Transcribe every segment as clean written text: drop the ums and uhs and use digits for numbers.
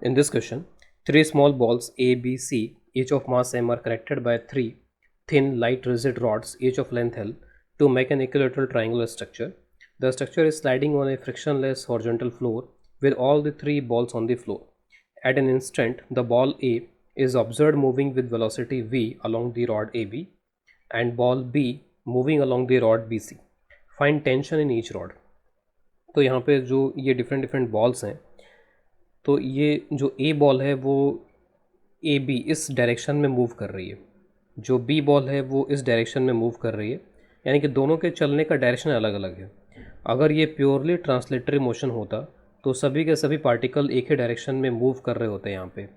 In this question, three small balls A, B, C, each of mass m, are connected by three thin, light, rigid rods, each of length L, to make an equilateral triangular structure. The structure is sliding on a frictionless horizontal floor with all the three balls on the floor. At an instant, the ball A is observed moving with velocity v along the rod AB and ball B moving along the rod BC. Find tension in each rod. तो यहाँ पे जो ये different balls हैं, तो ये जो ए ball है वो ए बी इस डायरेक्शन में मूव कर रही है, जो बी बॉल है वो इस डायरेक्शन में मूव कर रही है, यानी कि दोनों के चलने का डायरेक्शन अलग अलग है। अगर ये प्योरली ट्रांसलेटरी मोशन होता तो सभी के सभी पार्टिकल एक ही डायरेक्शन में मूव कर रहे होते, यहाँ पे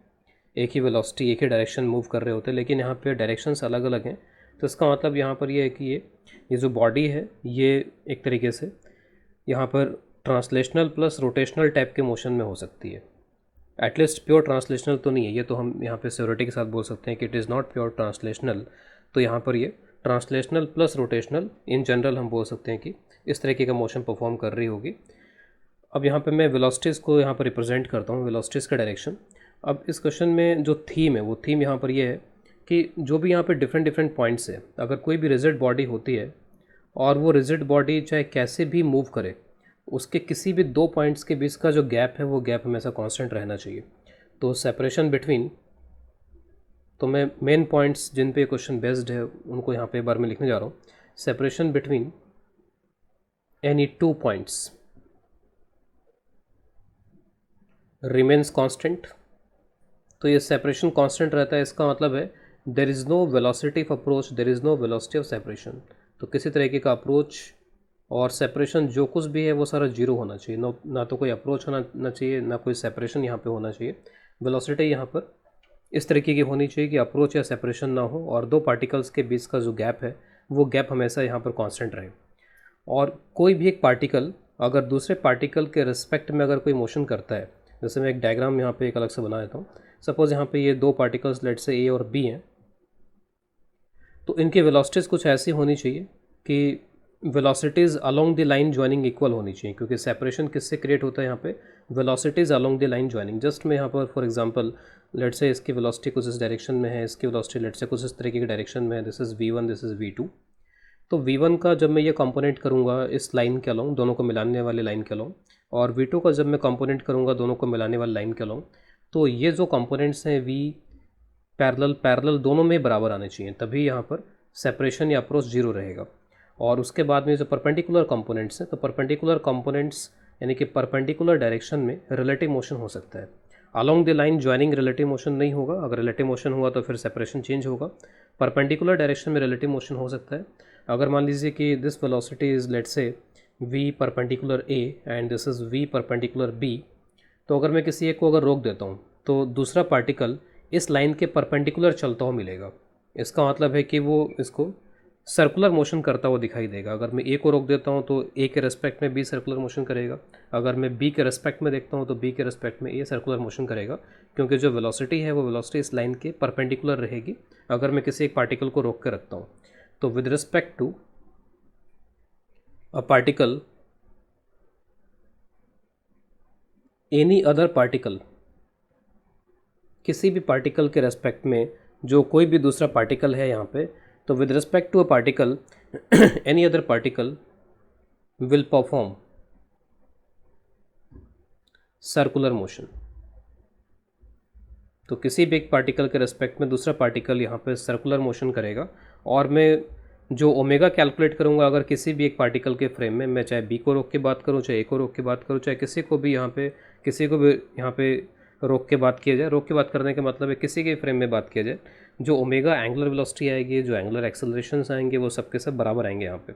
एक ही वेलोसिटी एक ही डायरेक्शन मूव कर रहे होते, लेकिन यहाँ पे डायरेक्शंस अलग अलग हैं। तो इसका मतलब यहाँ पर ये है कि ये जो बॉडी है ये एक तरीके से यहाँ पर ट्रांसलेशनल प्लस रोटेशनल टाइप के मोशन में हो सकती है। एटलीस्ट प्योर ट्रांसलेशनल तो नहीं है, ये तो हम यहाँ पे सियोरिटी के साथ बोल सकते हैं कि it is not pure translational. तो यहाँ पर ये translational plus rotational in general हम बोल सकते हैं कि इस तरीके का मोशन परफॉर्म कर रही होगी। अब यहाँ पे मैं वेलोसिटीज़ को यहाँ पर रिप्रेजेंट करता हूँ, वेलोसिटीज़ का डायरेक्शन। अब इस क्वेश्चन में जो थीम है वो थीम यहाँ पर ये है कि जो भी यहाँ पे डिफरेंट पॉइंट्स है, अगर कोई भी रिजिड बॉडी होती है और वो रिजिड बॉडी चाहे कैसे भी मूव करे, उसके किसी भी दो पॉइंट्स के बीच का जो गैप है वो गैप हमेशा कांस्टेंट रहना चाहिए। तो सेपरेशन बिटवीन, तो मैं मेन पॉइंट्स जिन पे क्वेश्चन बेस्ड है उनको यहाँ पे बार में लिखने जा रहा हूँ। Separation between any two points remains constant. तो ये सेपरेशन कांस्टेंट रहता है, इसका मतलब है there is no velocity of approach, there is no velocity of separation. तो किसी तरीके का अप्रोच और सेपरेशन जो कुछ भी है वो सारा जीरो होना चाहिए, ना तो कोई अप्रोच होना चाहिए, ना कोई सेपरेशन यहाँ पे होना चाहिए। वेलोसिटी यहाँ पर इस तरीके की होनी चाहिए कि अप्रोच या सेपरेशन ना हो और दो पार्टिकल्स के बीच का जो गैप है वो गैप हमेशा यहाँ पर कांस्टेंट रहे। और कोई भी एक पार्टिकल अगर दूसरे पार्टिकल के रिस्पेक्ट में अगर कोई मोशन करता है, जैसे मैं एक डायग्राम यहाँ पे एक अलग से बना देता हूँ। सपोज़ यहाँ पे ये दो पार्टिकल्स लेट से ए और बी हैं, तो इनकी वेलोसिटीज़ कुछ ऐसी होनी चाहिए कि velocities along the line joining equal होनी चाहिए, क्योंकि सेपरेशन किससे क्रिएट होता है यहाँ पे, velocities along the line joining. Just मैं यहाँ पर फॉर एग्जांपल लेट से इसकी वेलोसिटी कुछ इस डायरेक्शन में है, इसकी वेलोसिटी लेट से कुछ इस तरीके की डायरेक्शन में है, this is v1, this is v2। तो v1 का जब मैं ये कंपोनेंट करूँगा इस लाइन के अलोंग, दोनों को मिलाने वाली लाइन के अलोंग, और v2 का जब मैं कंपोनेंट करूँगा दोनों को मिलाने वाली लाइन के अलोंग, तो ये जो कंपोनेंट्स हैं v पैरेलल दोनों में बराबर आने चाहिए, तभी यहाँ पर सेपरेशन या अप्रोच जीरो रहेगा। और उसके बाद में जो परपेंडिकुलर कंपोनेंट्स हैं, तो परपेंडिकुलर कंपोनेंट्स यानी कि परपेंडिकुलर डायरेक्शन में रिलेटिव मोशन हो सकता है। Along the line joining relative motion नहीं होगा, अगर रिलेटिव मोशन हुआ तो फिर सेपरेशन चेंज होगा। परपेंडिकुलर डायरेक्शन में रिलेटिव मोशन हो सकता है। अगर मान लीजिए कि दिस वेलोसिटी इज़ लेट से v perpendicular a and this is v perpendicular b, तो अगर मैं किसी एक को अगर रोक देता हूँ तो दूसरा पार्टिकल इस लाइन के परपेंडिकुलर चलता हुआ मिलेगा। इसका मतलब है कि वो इसको सर्कुलर मोशन करता हुआ दिखाई देगा। अगर मैं ए को रोक देता हूँ तो ए के रेस्पेक्ट में बी सर्कुलर मोशन करेगा, अगर मैं बी के रेस्पेक्ट में देखता हूँ तो बी के रेस्पेक्ट में ए सर्कुलर मोशन करेगा, क्योंकि जो वेलोसिटी है वो वेलोसिटी इस लाइन के परपेंडिकुलर रहेगी अगर मैं किसी एक पार्टिकल को रोक के रखता हूँ। तो with respect to a particle any other particle, किसी भी पार्टिकल के रेस्पेक्ट में जो कोई भी दूसरा पार्टिकल है यहाँ पे, तो with respect to a particle any other particle will perform circular motion. तो किसी भी एक पार्टिकल के रेस्पेक्ट में दूसरा पार्टिकल यहाँ पे सर्कुलर मोशन करेगा। और मैं जो ओमेगा कैलकुलेट करूँगा अगर किसी भी एक पार्टिकल के फ्रेम में, मैं चाहे बी को रोक के बात करूँ, चाहे ए को रोक के बात करूँ, चाहे किसी को भी यहाँ पे रोक के बात किया जाए। रोक के बात करने का मतलब है किसी के फ्रेम में बात किया जाए, जो ओमेगा एंगुलर वेलोसिटी आएगी, जो एंगुलर एक्सेलरेशंस आएंगे, वो सब के सब बराबर आएंगे यहाँ पे।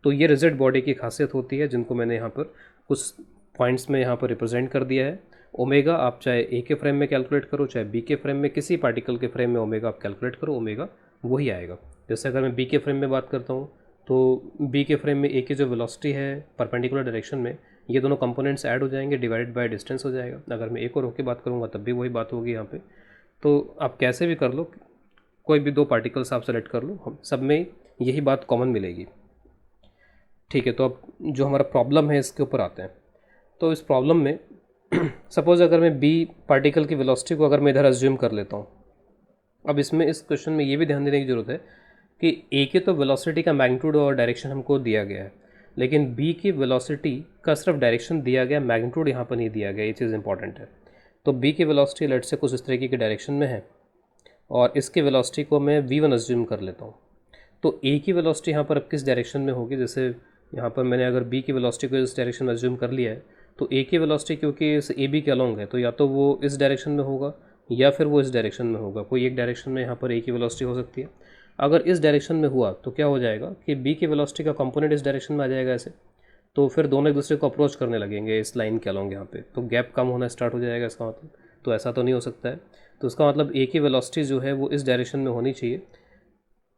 तो ये रिजिड बॉडी की खासियत होती है, जिनको मैंने यहाँ पर कुछ पॉइंट्स में यहाँ पर रिप्रेजेंट कर दिया है। ओमेगा आप चाहे ए के फ्रेम में कैलकुलेट करो, चाहे बी के फ्रेम में, किसी पार्टिकल के फ्रेम में ओमेगा आप कैलकुलेट करो, ओमेगा वही आएगा। जैसे अगर मैं बी के फ्रेम में बात करता हूँ तो बी के फ्रेम में ए की जो वेलोसिटी है परपेंडिकुलर डायरेक्शन में, ये दोनों कंपोनेंट्स ऐड हो जाएंगे, डिवाइडेड बाय डिस्टेंस हो जाएगा। अगर मैं ए को रोक के बात करूँगा तब भी वही बात होगी यहाँ पे। तो आप कैसे भी कर लो, कोई भी दो पार्टिकल्स आप सेलेक्ट कर लो, हम सब में यही बात कॉमन मिलेगी। ठीक है, तो अब जो हमारा प्रॉब्लम है इसके ऊपर आते हैं। तो इस प्रॉब्लम में सपोज़ अगर मैं बी पार्टिकल की वेलोसिटी को अगर मैं इधर अज्यूम कर लेता हूँ। अब इसमें इस क्वेश्चन में ये भी ध्यान देने की ज़रूरत है कि ए की तो वेलोसिटी का मैग्नीट्यूड और डायरेक्शन हमको दिया गया है, लेकिन बी की वेलोसिटी का सिर्फ डायरेक्शन दिया गया, मैग्नीट्यूड यहाँ पर नहीं दिया गया। ये चीज़ इंपॉर्टेंट है। तो बी की वेलोसिटी लेट से कुछ इस तरीके की डायरेक्शन में है और इसकी वेलोसिटी को मैं v1 अज्यूम कर लेता हूँ। तो ए की वेलोसिटी यहाँ पर अब किस डायरेक्शन में होगी? जैसे यहाँ पर मैंने अगर बी की वेलोसिटी को इस डायरेक्शन में अज्यूम कर लिया है, तो ए की वेलोसिटी क्योंकि इस ए बी के अलॉन्ग है, तो या तो वो इस डायरेक्शन में होगा या फिर वो इस डायरेक्शन में होगा। कोई एक डायरेक्शन में यहाँ पर ए की वेलोसिटी हो सकती है। अगर इस डायरेक्शन में हुआ तो क्या हो जाएगा कि बी की वेलोसिटी का कंपोनेंट इस डायरेक्शन में आ जाएगा ऐसे, तो फिर दोनों एक दूसरे को अप्रोच करने लगेंगे इस लाइन के अलॉन्ग यहाँ पे, तो गैप कम होना स्टार्ट हो जाएगा इसका मतलब। तो ऐसा तो नहीं हो सकता है। तो इसका मतलब ए की वेलोसिटी जो है वो इस डायरेक्शन में होनी चाहिए,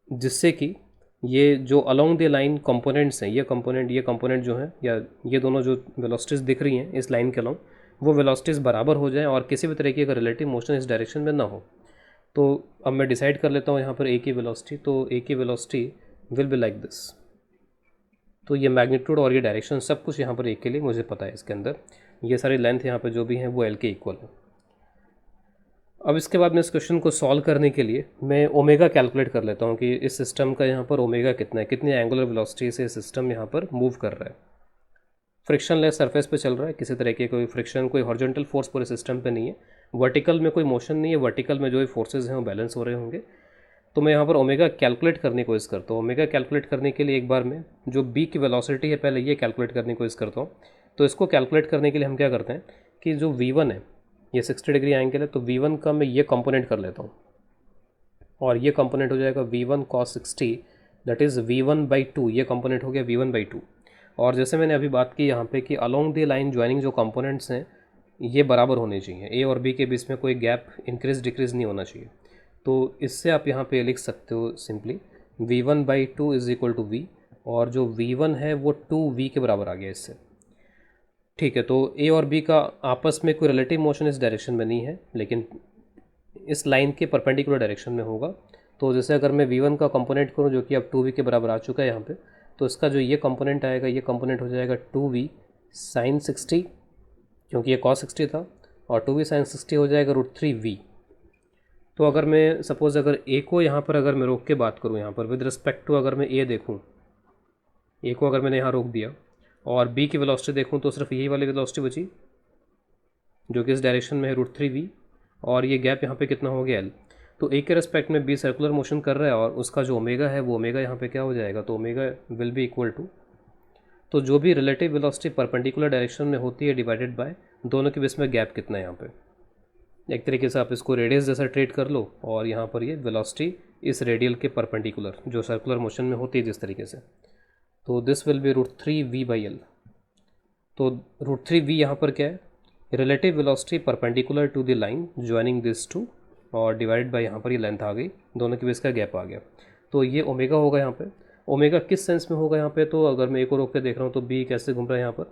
जिससे कि ये जो अलोंग द लाइन कंपोनेंट्स हैं, ये कंपोनेंट जो है, या ये दोनों जो वेलोसिटीज़ दिख रही हैं इस लाइन के अलोंग, वो वेलोसिटीज़ बराबर हो जाएं और किसी भी तरीके का रिलेटिव मोशन इस डायरेक्शन में ना हो। तो अब मैं डिसाइड कर लेता हूँ यहाँ पर ए की वेलोसिटी। तो ए की velocity will be like this. तो ये मैग्नीट्यूड और ये डायरेक्शन सब कुछ यहाँ पर ए के लिए मुझे पता है। इसके अंदर ये सारी लेंथ यहाँ पर जो भी हैं वो एल के इक्वल है। अब इसके बाद मैं इस क्वेश्चन को सॉल्व करने के लिए मैं ओमेगा कैलकुलेट कर लेता हूँ कि इस सिस्टम का यहाँ पर ओमेगा कितना है, कितनी एंगुलर वेलोसिटी से सिस्टम यहाँ पर मूव कर रहा है। फ्रिक्शन लेस सरफेस पे चल रहा है, किसी तरह की कोई फ्रिक्शन, कोई हॉरिजॉन्टल फोर्स पूरे सिस्टम पे नहीं है। वर्टिकल में कोई मोशन नहीं है, वर्टिकल में जो भी फोर्सेज हैं वो बैलेंस हो रहे होंगे। तो मैं यहाँ पर ओमेगा कैलकुलेट करने की कोशिश करता हूँ। ओमेगा कैलकुलेट करने के लिए एक बार मैं जो बी की वेलोसिटी है पहले ये कैलकुलेट करने की कोशिश करता हूँ। तो इसको कैलकुलेट करने के लिए हम क्या करते हैं कि जो v1 है ये 60 डिग्री एंगल है, तो v1 का मैं ये कंपोनेंट कर लेता हूँ और ये कंपोनेंट हो जाएगा v1 cos 60, that is v1/2। ये कंपोनेंट हो गया v1/2। और जैसे मैंने अभी बात की यहाँ पे कि अलोंग द लाइन ज्वाइनिंग जो कंपोनेंट्स हैं ये बराबर होने चाहिए, ए और बी के बीच में कोई गैप इंक्रीज डिक्रीज नहीं होना चाहिए। तो इससे आप यहाँ पे लिख सकते हो simply v1/2 is equal to v, और जो v1 है वो 2v के बराबर आ गया इससे। ठीक है, तो ए और बी का आपस में कोई रिलेटिव मोशन इस डायरेक्शन में नहीं है, लेकिन इस लाइन के परपेंडिकुलर डायरेक्शन में होगा। तो जैसे अगर मैं v1 का कंपोनेंट करूँ जो कि अब 2v के बराबर आ चुका है यहाँ पे, तो इसका जो ये कंपोनेंट आएगा, ये कंपोनेंट हो जाएगा 2v sin 60, क्योंकि ये cos 60 था, और 2v sin 60 हो जाएगा √3v। तो अगर मैं सपोज़ अगर ए को यहाँ पर अगर मैं रोक के बात करूँ, यहाँ पर विद रिस्पेक्ट टू अगर मैं ए देखूँ, ए को अगर मैंने यहाँ रोक दिया और बी की वेलोसिटी देखूँ तो सिर्फ यही वाली वेलोसिटी बची जो कि इस डायरेक्शन में है √3v, और ये गैप यहाँ पे कितना हो गया l। तो ए के रेस्पेक्ट में बी सर्कुलर मोशन कर रहा है और उसका जो ओमेगा है वो ओमेगा यहाँ पे क्या हो जाएगा, तो omega will be equal to, तो जो भी रिलेटिव वेलोसिटी परपेंडिकुलर डायरेक्शन में होती है डिवाइडेड बाय दोनों के बीच में गैप कितना है। यहाँ पे एक तरीके से आप इसको रेडियस जैसा ट्रीट कर लो, और यहाँ पर ये वेलोसिटी इस रेडियल के परपेंडिकुलर जो सर्कुलर मोशन में होती है जिस तरीके से, तो दिस विल बी √3v/l। तो √3v यहाँ पर क्या है, relative velocity perpendicular to the line joining this two, और डिवाइड बाय यहाँ पर ये लेंथ आ गई, दोनों के बीच का गैप आ गया। तो ये ओमेगा होगा यहाँ पे। ओमेगा किस सेंस में होगा यहाँ पे, तो अगर मैं ए को रोक के देख रहा हूँ तो बी कैसे घूम रहा है यहाँ पर,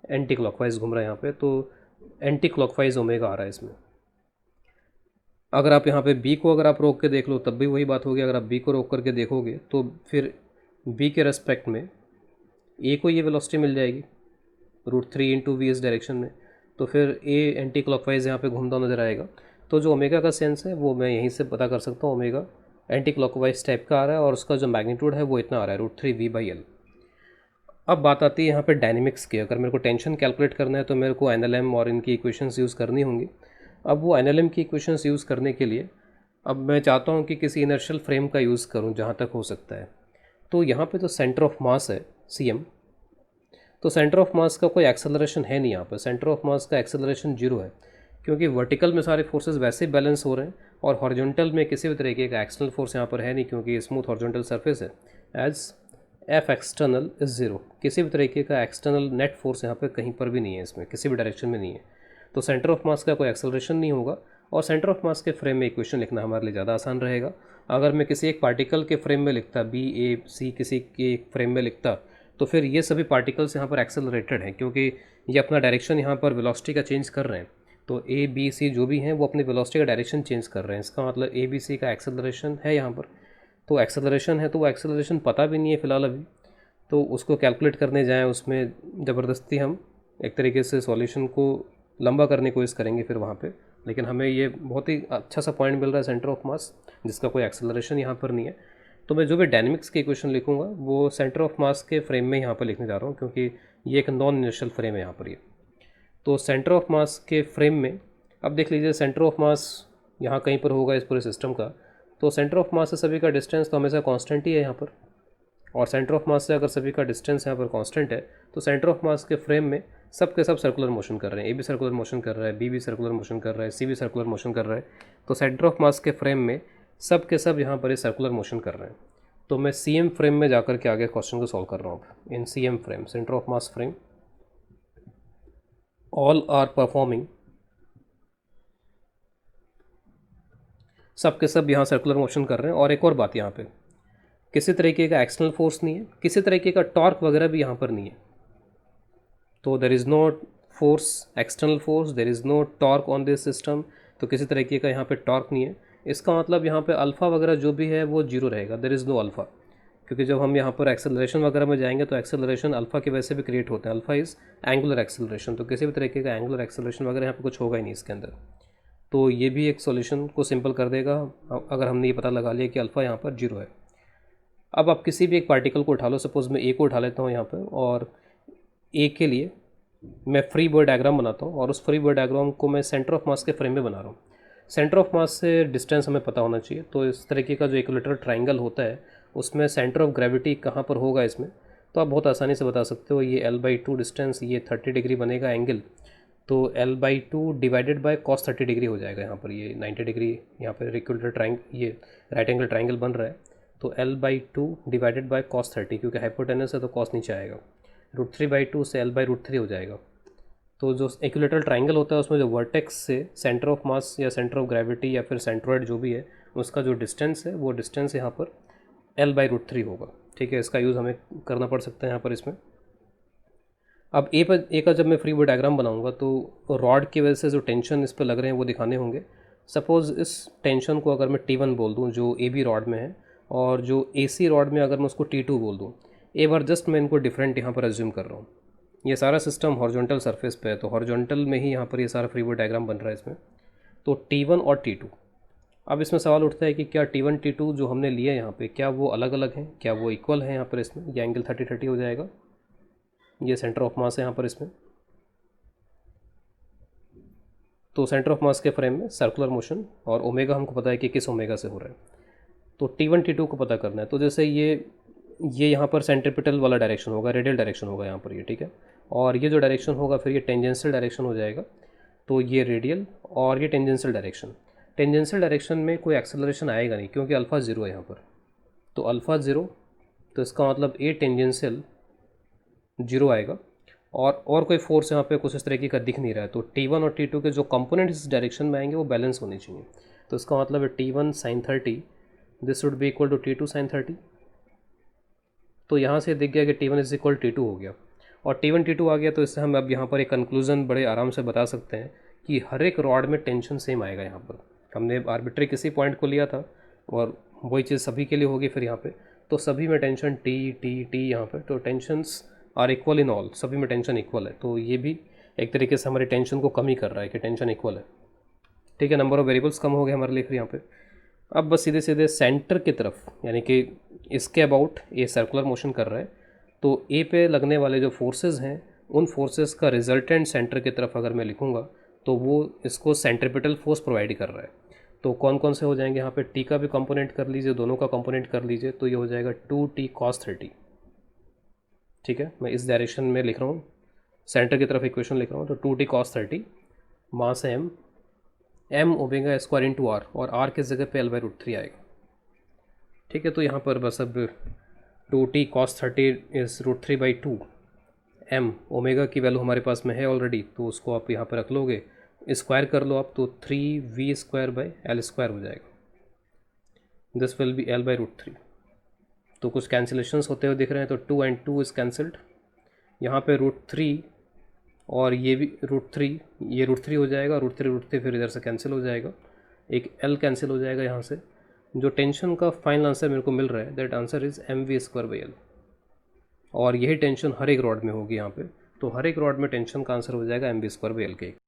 एंटी क्लॉकवाइज घूम रहा है यहाँ पे, तो एंटी क्लॉकवाइज ओमेगा आ रहा है इसमें। अगर आप यहाँ पे बी को अगर आप रोक के देख लो तब भी वही बात होगी। अगर आप बी को रोक करके देखोगे तो फिर बी के रेस्पेक्ट में ए को ये वेलोसिटी मिल जाएगी √3 × v इस डायरेक्शन में, तो फिर ए एंटी क्लॉकवाइज यहाँ पे घूमता नजर आएगा। तो जो ओमेगा का सेंस है वो मैं यहीं से पता कर सकता हूँ, ओमेगा एंटी क्लॉकवाइज टाइप का आ रहा है और उसका जो मैग्नीट्यूड है वो इतना आ रहा है √3v/l। अब बात आती है यहाँ पे डायनेमिक्स की। अगर मेरे को टेंशन कैलकुलेट करना है तो मेरे को एनएलएम और इनकी इक्वेशंस यूज़ करनी होंगी। अब वो एनएलएम की इक्वेशंस यूज़ करने के लिए अब मैं चाहता हूँ कि किसी इनर्शियल फ्रेम का यूज़ करूँ जहाँ तक हो सकता है। तो यहाँ पे तो सेंटर ऑफ मास है cm, तो सेंटर ऑफ मास का कोई एक्सेलरेशन है नहीं यहाँ पर। सेंटर ऑफ मास का एक्सेलरेशन 0 है, क्योंकि वर्टिकल में सारे फोर्सेस वैसे ही बैलेंस हो रहे हैं और हॉरिजॉन्टल में किसी भी तरीके का एक्सटर्नल फोर्स यहाँ पर है नहीं, क्योंकि स्मूथ हॉरिजॉन्टल सरफेस है। एज एफ एक्सटर्नल इज़ 0, किसी भी तरीके का एक्सटर्नल नेट फोर्स यहाँ पर कहीं पर भी नहीं है, इसमें किसी भी डायरेक्शन में नहीं है। तो सेंटर ऑफ मास का कोई एक्सेलरेशन नहीं होगा, और सेंटर ऑफ मास के फ्रेम में इक्वेशन लिखना हमारे लिए ज़्यादा आसान रहेगा। अगर मैं किसी एक पार्टिकल के फ्रेम में लिखता, बी ए सी किसी के फ्रेम में लिखता, तो फिर ये सभी पार्टिकल्स यहाँ पर एक्सेलरेटेड हैं, क्योंकि ये अपना डायरेक्शन यहाँ पर वेलोसिटी का चेंज कर रहे हैं। तो ए बी सी जो भी हैं वो अपनी वेलोसिटी का डायरेक्शन चेंज कर रहे हैं। इसका मतलब ए बी सी का एक्सेलरेशन है यहाँ पर, तो एक्सेलरेशन है, तो वो एक्सेलरेशन पता भी नहीं है फ़िलहाल अभी, तो उसको कैलकुलेट करने जाएँ उसमें ज़बरदस्ती हम एक तरीके से सॉल्यूशन को लंबा करने की कोशिश करेंगे फिर वहाँ पे, लेकिन हमें ये बहुत ही अच्छा सा पॉइंट मिल रहा है सेंटर ऑफ मास जिसका कोई एक्सेलरेशन यहाँ पर नहीं है। तो मैं जो भी डायनेमिक्स की इक्वेशन लिखूंगा वो सेंटर ऑफ मास के फ्रेम में यहाँ पर लिखने जा रहा हूँ, क्योंकि ये एक नॉन इनर्शियल फ्रेम है यहाँ पर ये। तो सेंटर ऑफ मास के फ्रेम में अब देख लीजिए सेंटर ऑफ मास यहाँ कहीं पर होगा इस पूरे सिस्टम का, तो सेंटर ऑफ मास से सभी का डिस्टेंस तो हमेशा कांस्टेंट ही है यहाँ पर, और सेंटर ऑफ मास से अगर सभी का डिस्टेंस यहाँ पर कांस्टेंट है तो सेंटर ऑफ मास के फ्रेम में सब के सब सर्कुलर मोशन कर रहे हैं। ए भी सर्कुलर मोशन कर रहा है, बी भी सर्कुलर मोशन कर रहा है, सी भी सर्कुलर मोशन कर रहा है। तो सेंटर ऑफ मास के फ्रेम में सब के सब यहाँ पर सर्कुलर मोशन कर रहे हैं। तो मैं सी एम फ्रेम में जाकर के आगे क्वेश्चन को सॉल्व कर रहा हूँ। In C M frame, centre of mass frame, all are performing, सब के सब यहाँ सर्कुलर मोशन कर रहे हैं। और एक और बात, यहाँ पे किसी तरीके का एक्सटर्नल फोर्स नहीं है, किसी तरीके का टॉर्क वगैरह भी यहाँ पर नहीं है। तो there is no force, external force, there is no torque on this system. तो किसी तरीके का यहाँ पे टॉर्क नहीं है। इसका मतलब यहाँ पे अल्फ़ा वगैरह जो भी है वो जीरो रहेगा, देर इज़ नो अल्फ़ा। क्योंकि जब हम यहाँ पर एक्सेलरेशन वगैरह में जाएंगे तो एक्सेलरेशन अल्फ़ा की वजह से भी क्रिएट होते हैं। अल्फ़ा इज़ एंगुलर एक्सेलरेशन, तो किसी भी तरीके का एंगुलर एक्सेलरेशन वगैरह यहाँ पर कुछ होगा ही नहीं इसके अंदर। तो ये भी एक सॉल्यूशन को सिंपल कर देगा अगर हमने ये पता लगा लिया कि अल्फ़ा यहाँ पर जीरो है। अब आप किसी भी एक पार्टिकल को उठा लो, सपोज़ मैं ए को उठा लेता हूँ यहाँ पर, और ए के लिए मैं फ्री बॉडी डायग्राम बनाता हूँ, और उस फ्री बॉडी डायग्राम को मैं सेंटर ऑफ मास के फ्रेम में बना रहा हूँ। सेंटर ऑफ मास से डिस्टेंस हमें पता होना चाहिए। तो इस तरीके का जो इक्विलेटरल ट्राइंगल होता है उसमें सेंटर ऑफ ग्रेविटी कहाँ पर होगा इसमें, तो आप बहुत आसानी से बता सकते हो। ये L/2 डिस्टेंस, ये 30 डिग्री बनेगा एंगल, तो L/2 divided by cos 30 degree हो जाएगा। यहाँ पर ये 90 डिग्री यहाँ पर इक्विलेटरल ट्राइंगल, ये राइट एंगल ट्राइंगल बन रहा है। तो L/2 डिवाइडेड बाय cos 30, क्योंकि हाइपोटेनस है तो cos नीचे आएगा, √3/2 से L/√3 हो जाएगा। तो जो इक्विलेटरल ट्राइंगल होता है उसमें जो वर्टेक्स से सेंटर ऑफ मास या सेंटर ऑफ ग्रेविटी या फिर सेंट्रोइड जो भी है उसका जो डिस्टेंस है वो डिस्टेंस यहाँ पर L/√3 होगा। ठीक है, इसका यूज़ हमें करना पड़ सकता है यहाँ पर इसमें। अब ए का जब मैं फ्री बॉडी डायग्राम बनाऊंगा तो रॉड की वजह से जो टेंशन इस पर लग रहे हैं वो दिखाने होंगे। सपोज़ इस टेंशन को अगर मैं T1 बोल दूँ जो ए बी रॉड में है, और जो AC रॉड में अगर मैं उसको T2 बोल दूँ, एक बार जस्ट मैं इनको डिफरेंट यहाँ पर एज्यूम कर रहा हूँ। ये सारा सिस्टम हॉरिजॉन्टल सरफेस पे है, तो हॉरिजॉन्टल में ही यहाँ पर ये सारा फ्री बॉडी डायग्राम बन रहा है इसमें। तो T1 और T2, अब इसमें सवाल उठता है कि क्या T1 T2 जो हमने लिया यहाँ पे क्या वो अलग अलग हैं, क्या वो इक्वल हैं यहाँ पर इसमें। ये एंगल 30-30 हो जाएगा, ये सेंटर ऑफ मास है यहाँ पर इसमें। तो सेंटर ऑफ मास के फ्रेम में सर्कुलर मोशन, और ओमेगा हमको पता है कि किस ओमेगा से हो रहा है। तो T1 T2 को पता करना है। तो जैसे ये यहाँ पर सेंट्रीपिटल वाला डायरेक्शन होगा, रेडियल डायरेक्शन होगा यहाँ पर ये, ठीक है। और ये जो डायरेक्शन होगा फिर ये टेंजेंशियल डायरेक्शन हो जाएगा। तो ये रेडियल और ये टेंजेंशियल डायरेक्शन। टेंजेंशियल डायरेक्शन में कोई एक्सेलरेशन आएगा नहीं क्योंकि अल्फ़ा ज़ीरो है यहाँ पर। तो अल्फ़ा ज़ीरो, तो इसका मतलब ए टेंजेंशियल जीरो आएगा, और कोई फोर्स यहाँ पे कुछ इस तरीके का दिख नहीं रहा है। तो T1 और T2 के जो कंपोनेंट इस डायरेक्शन में आएंगे वो बैलेंस होने चाहिए। तो इसका मतलब है T1 sin 30 this should be equal to T2 sin 30। तो यहाँ से दिख गया कि T1 इज इक्वल T2 हो गया, और T1 T2 आ गया। तो इससे हम अब यहाँ पर एक कंक्लूजन बड़े आराम से बता सकते हैं कि हर एक रॉड में टेंशन सेम आएगा। यहाँ पर हमने आर्बिट्री किसी पॉइंट को लिया था और वही चीज़ सभी के लिए होगी फिर यहाँ पे। तो सभी में टेंशन T यहाँ पे, तो tensions are equal in all, सभी में टेंशन इक्वल है। तो ये भी एक तरीके से हमारी टेंशन को कम ही कर रहा है कि टेंशन इक्वल है। ठीक है, नंबर ऑफ वेरिएबल्स कम हो गए हमारे लिए फिर यहाँ पे। अब बस सीधे सीधे सेंटर की तरफ, यानी कि इसके अबाउट ये सर्कुलर मोशन कर रहा है, तो ए पे लगने वाले जो फोर्सेस हैं उन फोर्सेस का रिजल्टेंट सेंटर की तरफ अगर मैं लिखूँगा तो वो इसको सेंट्रीपिटल फोर्स प्रोवाइड कर रहा है। तो कौन कौन से हो जाएंगे यहाँ पे, टी का भी कंपोनेंट कर लीजिए, दोनों का कंपोनेंट कर लीजिए, तो ये हो जाएगा 2t cos 30। ठीक है, मैं इस डायरेक्शन में लिख रहा हूँ, सेंटर की तरफ इक्वेशन लिख रहा हूँ। तो 2t cos 30 mass m omega square into r, और आर की जगह पे L/√3 आएगा। ठीक है, तो यहाँ पर बस अब 2t cos 30 is √3/2, m omega की वैल्यू हमारे पास में है ऑलरेडी, तो उसको आप यहाँ पर रख लोगे, स्क्वायर कर लो आप, तो 3v²/L² हो जाएगा। This will be L/√3। तो कुछ कैंसिलेशंस होते हुए दिख रहे हैं, तो 2 and 2 इज़ कैंसल्ड। यहाँ पे √3 और ये भी √3, ये √3 हो जाएगा, √3 फिर इधर से कैंसिल हो जाएगा, एक L कैंसिल हो जाएगा यहाँ से। जो टेंशन का फाइनल आंसर मेरे को मिल रहा है दैट आंसर इज़ mv²/L, और यही टेंशन हर एक रॉड में होगी यहाँ पे। तो हर एक रॉड में टेंशन का आंसर हो जाएगा mv²/L के।